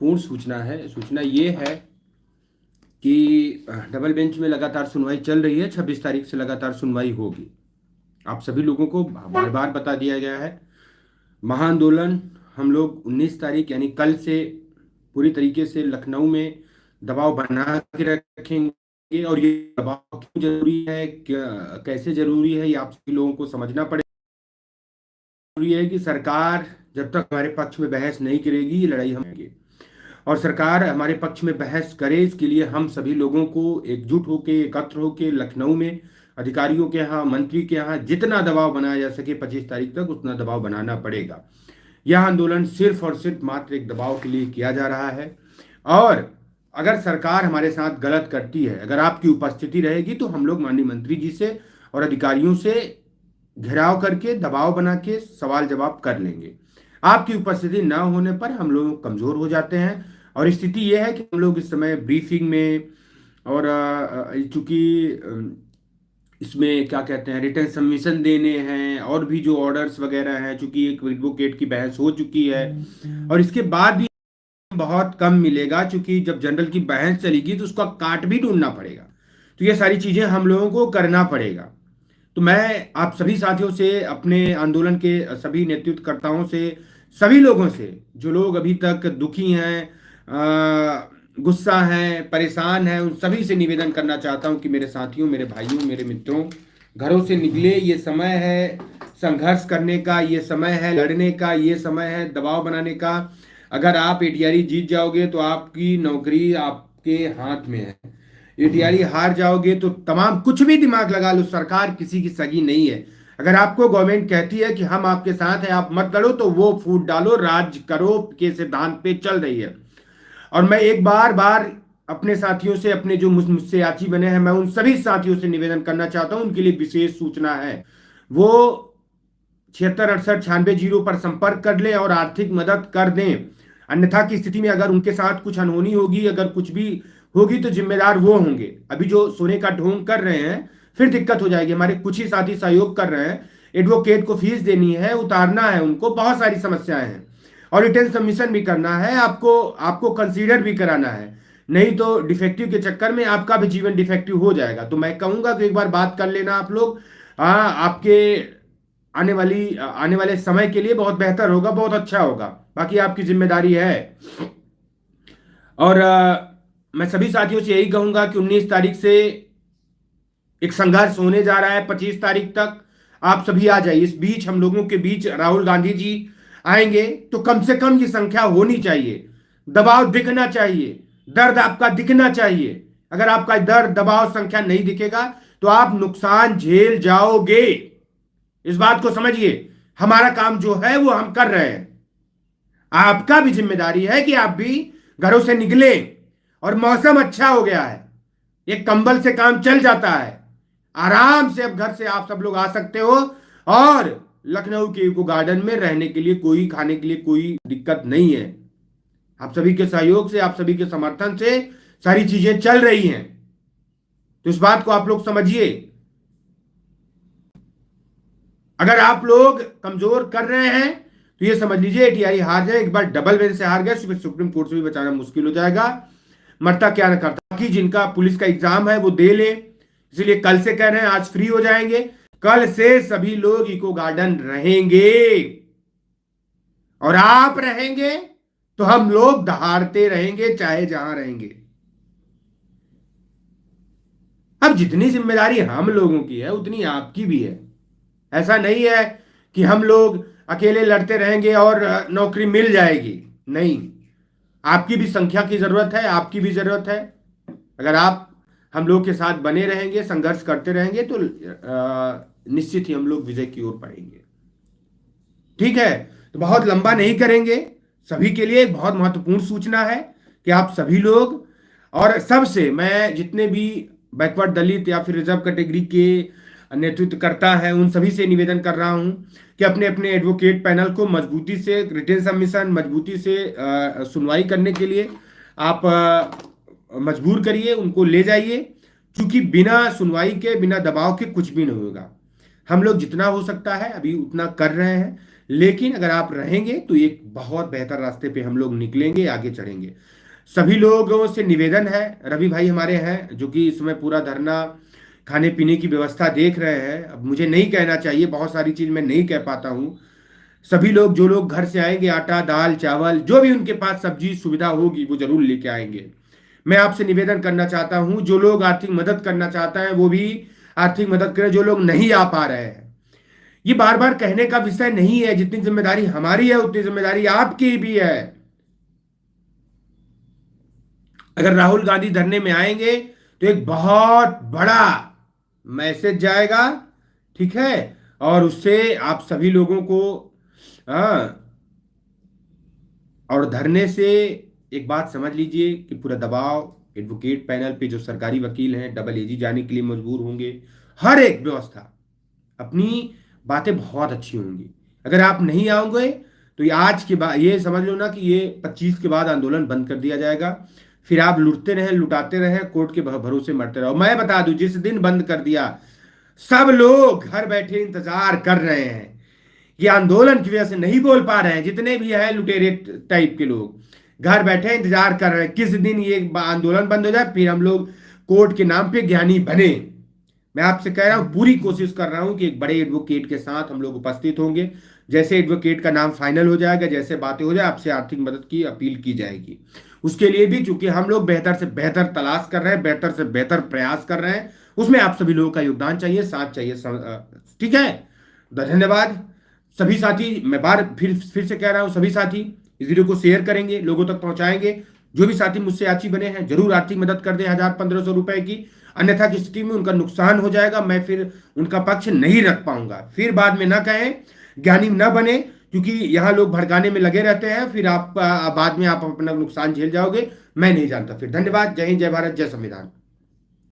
महत्वपूर्ण सूचना है। सूचना ये है कि डबल बेंच में लगातार सुनवाई चल रही है। 26 तारीख से लगातार सुनवाई होगी। आप सभी लोगों को बार बार बता दिया गया है। महाआंदोलन हम लोग 19 तारीख यानी कल से पूरी तरीके से लखनऊ में दबाव बना के रखेंगे। और ये दबाव क्यों जरूरी है, कैसे जरूरी है, ये आप सभी लोगों को समझना पड़ेगा। जरूरी है कि सरकार जब तक हमारे पक्ष में बहस नहीं करेगी, ये लड़ाई हम लड़ेंगे। और सरकार हमारे पक्ष में बहस करे, इसके लिए हम सभी लोगों को एकजुट होकर, एकत्र होकर लखनऊ में अधिकारियों के यहाँ, मंत्री के यहाँ जितना दबाव बनाया जा सके 25 तारीख तक उतना दबाव बनाना पड़ेगा। यह आंदोलन सिर्फ और सिर्फ मात्र एक दबाव के लिए किया जा रहा है। और अगर सरकार हमारे साथ गलत करती है, अगर आपकी उपस्थिति रहेगी, तो हम लोग माननीय मंत्री जी से और अधिकारियों से घेराव करके, दबाव बना के सवाल जवाब कर लेंगे। आपकी उपस्थिति न होने पर हम लोग कमजोर हो जाते हैं। और स्थिति यह है कि हम लोग इस समय ब्रीफिंग में और चूंकि इसमें क्या कहते हैं, रिटर्न सबमिशन देने हैं और भी जो ऑर्डर्स वगैरह हैं, चूंकि एक एडवोकेट की बहस हो चुकी है और इसके बाद भी बहुत कम मिलेगा। चूंकि जब जनरल की बहस चलेगी तो उसका काट भी ढूंढना पड़ेगा। तो ये सारी चीजें हम लोगों को करना पड़ेगा। तो मैं आप सभी साथियों से, अपने आंदोलन के सभी नेतृत्वकर्ताओं से, सभी लोगों से, जो लोग अभी तक दुखी हैं, गुस्सा हैं, परेशान हैं, उन सभी से निवेदन करना चाहता हूं कि मेरे साथियों, मेरे भाइयों, मेरे मित्रों, घरों से निकले। ये समय है संघर्ष करने का, ये समय है लड़ने का, ये समय है दबाव बनाने का। अगर आप एटीआरई जीत जाओगे तो आपकी नौकरी आपके हाथ में है। एटीआरई हार जाओगे तो तमाम, कुछ भी दिमाग लगा लो, सरकार किसी की सगी नहीं है। अगर आपको गवर्नमेंट कहती है कि हम आपके साथ हैं, आप मत लड़ो, तो वो फूट डालो, राज करो के सिद्धांत पे चल रही है। और मैं एक बार बार अपने साथियों से, अपने जो मुझसे याची बने हैं, मैं उन सभी साथियों से निवेदन करना चाहता हूं, उनके लिए विशेष सूचना है। वो 76 68 96 0 पर संपर्क कर लें और आर्थिक मदद कर दें। अन्यथा की स्थिति में अगर उनके साथ कुछ अनहोनी होगी, अगर कुछ भी होगी, तो जिम्मेदार वो होंगे। अभी जो सोने का ढोंग कर रहे हैं, फिर दिक्कत हो जाएगी। हमारे कुछ ही साथी सहयोग कर रहे हैं, एडवोकेट को फीस देनी है, उतारना है उनको, बहुत सारी समस्याएं हैं। और रिटर्न सबमिशन भी करना है, आपको आपको कंसीडर भी कराना है। नहीं तो डिफेक्टिव के चक्कर में आपका भी जीवन डिफेक्टिव हो जाएगा। तो मैं कहूंगा कि एक बार बात कर लेना आप लोग। आपके आने वाले समय के लिए बहुत बेहतर होगा, बहुत अच्छा होगा। बाकी आपकी जिम्मेदारी है। और मैं सभी साथियों से यही कहूंगा कि 19 तारीख से एक संघर्ष होने जा रहा है, 25 तारीख तक आप सभी आ जाइए। इस बीच हम लोगों के बीच राहुल गांधी जी आएंगे तो कम से कम ये संख्या होनी चाहिए, दबाव दिखना चाहिए, दर्द आपका दिखना चाहिए। अगर आपका दर्द, दबाव, संख्या नहीं दिखेगा तो आप नुकसान झेल जाओगे। इस बात को समझिए। हमारा काम जो है वो हम कर रहे हैं। आपका भी जिम्मेदारी है कि आप भी घरों से निकले। और मौसम अच्छा हो गया है, एक कंबल से काम चल जाता है। आराम से अब घर से आप सब लोग आ सकते हो। और लखनऊ के इको गार्डन में रहने के लिए कोई, खाने के लिए कोई दिक्कत नहीं है। आप सभी के सहयोग से, आप सभी के समर्थन से सारी चीजें चल रही हैं। तो इस बात को आप लोग समझिए। अगर आप लोग कमजोर कर रहे हैं तो ये समझ लीजिए एटीआई हार जाए। एक बार डबल बेंच से हार गए, फिर सुप्रीम कोर्ट से भी बचाना मुश्किल हो जाएगा। मरता क्या न करता। कि जिनका पुलिस का एग्जाम है वो दे ले। इसलिए कल से कह रहे हैं, आज फ्री हो जाएंगे। कल से सभी लोग इको गार्डन रहेंगे। और आप रहेंगे तो हम लोग दहाड़ते रहेंगे, चाहे जहां रहेंगे। अब जितनी जिम्मेदारी हम लोगों की है उतनी आपकी भी है। ऐसा नहीं है कि हम लोग अकेले लड़ते रहेंगे और नौकरी मिल जाएगी। नहीं, आपकी भी संख्या की जरूरत है, आपकी भी जरूरत है। अगर आप हम लोग के साथ बने रहेंगे, संघर्ष करते रहेंगे, तो निश्चित ही हम लोग विजय की ओर बढ़ेंगे। ठीक है, तो बहुत लंबा नहीं करेंगे। सभी के लिए एक बहुत महत्वपूर्ण सूचना है कि आप सभी लोग, और सबसे मैं जितने भी बैकवर्ड दलित या फिर रिजर्व कैटेगरी के नेतृत्व करता है, उन सभी से निवेदन कर रहा हूं कि अपने अपने एडवोकेट पैनल को मजबूती से, रिटेन सबमिशन मजबूती से सुनवाई करने के लिए आप मजबूर करिए, उनको ले जाइए। क्योंकि बिना सुनवाई के, बिना दबाव के कुछ भी नहीं होगा। हम लोग जितना हो सकता है अभी उतना कर रहे हैं। लेकिन अगर आप रहेंगे तो एक बहुत बेहतर रास्ते पे हम लोग निकलेंगे, आगे चढ़ेंगे। सभी लोगों से निवेदन है, रवि भाई हमारे हैं जो कि इस समय पूरा धरना, खाने पीने की व्यवस्था देख रहे हैं। अब मुझे नहीं कहना चाहिए, बहुत सारी चीज मैं नहीं कह पाता हूँ। सभी लोग, जो लोग घर से आएंगे, आटा दाल चावल जो भी उनके पास सब्जी सुविधा होगी वो जरूर लेके आएंगे। मैं आपसे निवेदन करना चाहता हूँ, जो लोग आर्थिक मदद करना चाहता है वो भी आर्थिक मदद करें, जो लोग नहीं आ पा रहे हैं। ये बार बार कहने का विषय नहीं है, जितनी जिम्मेदारी हमारी है उतनी जिम्मेदारी आपकी भी है। अगर राहुल गांधी धरने में आएंगे तो एक बहुत बड़ा मैसेज जाएगा, ठीक है। और उससे आप सभी लोगों को, हाँ, और धरने से एक बात समझ लीजिए कि पूरा दबाव एडवोकेट पैनल पे, जो सरकारी वकील हैं, डबल एजी जाने के लिए मजबूर होंगे। हर एक व्यवस्था, अपनी बातें बहुत अच्छी होंगी। अगर आप नहीं आओगे तो ये आज के बाद ये समझ लो ना कि ये 25 के बाद आंदोलन बंद कर दिया जाएगा। फिर आप लुटते रहे, लुटाते रहे, कोर्ट के भरोसे मरते रहो। मैं बता दूं, जिस दिन बंद कर दिया, सब लोग घर बैठे इंतजार कर रहे हैं। ये आंदोलन की वजह से नहीं बोल पा रहे हैं, जितने भी हैं लुटेरे टाइप के लोग घर बैठे इंतजार कर रहे हैं किस दिन ये आंदोलन बंद हो जाए, फिर हम लोग कोर्ट के नाम पे ज्ञानी बने। मैं आपसे कह रहा हूं, पूरी कोशिश कर रहा हूं कि एक बड़े एडवोकेट के साथ हम लोग उपस्थित होंगे। जैसे एडवोकेट का नाम फाइनल हो जाएगा, जैसे बातें हो जाए, आपसे आर्थिक मदद की अपील की जाएगी। उसके लिए भी, चूंकि हम लोग बेहतर से बेहतर तलाश कर रहे हैं, बेहतर से बेहतर प्रयास कर रहे हैं, उसमें आप सभी लोगों का योगदान चाहिए, साथ चाहिए, ठीक है। धन्यवाद सभी साथी। मैं बार फिर से कह रहा हूं, सभी साथी इस वीडियो को शेयर करेंगे, लोगों तक पहुंचाएंगे। जो भी साथी मुझसे याची बने हैं जरूर आर्थिक मदद कर दें 1000-1500 रुपए की, अन्यथा की स्थिति में उनका नुकसान हो जाएगा, मैं फिर उनका पक्ष नहीं रख पाऊंगा। फिर बाद में ना कहें, ज्ञानी न बने, क्योंकि यहाँ लोग भड़काने में लगे रहते हैं, फिर आप बाद में आप अपना नुकसान झेल जाओगे। मैं नहीं जानता। फिर धन्यवाद। जय हिंद, जय भारत, जय संविधान।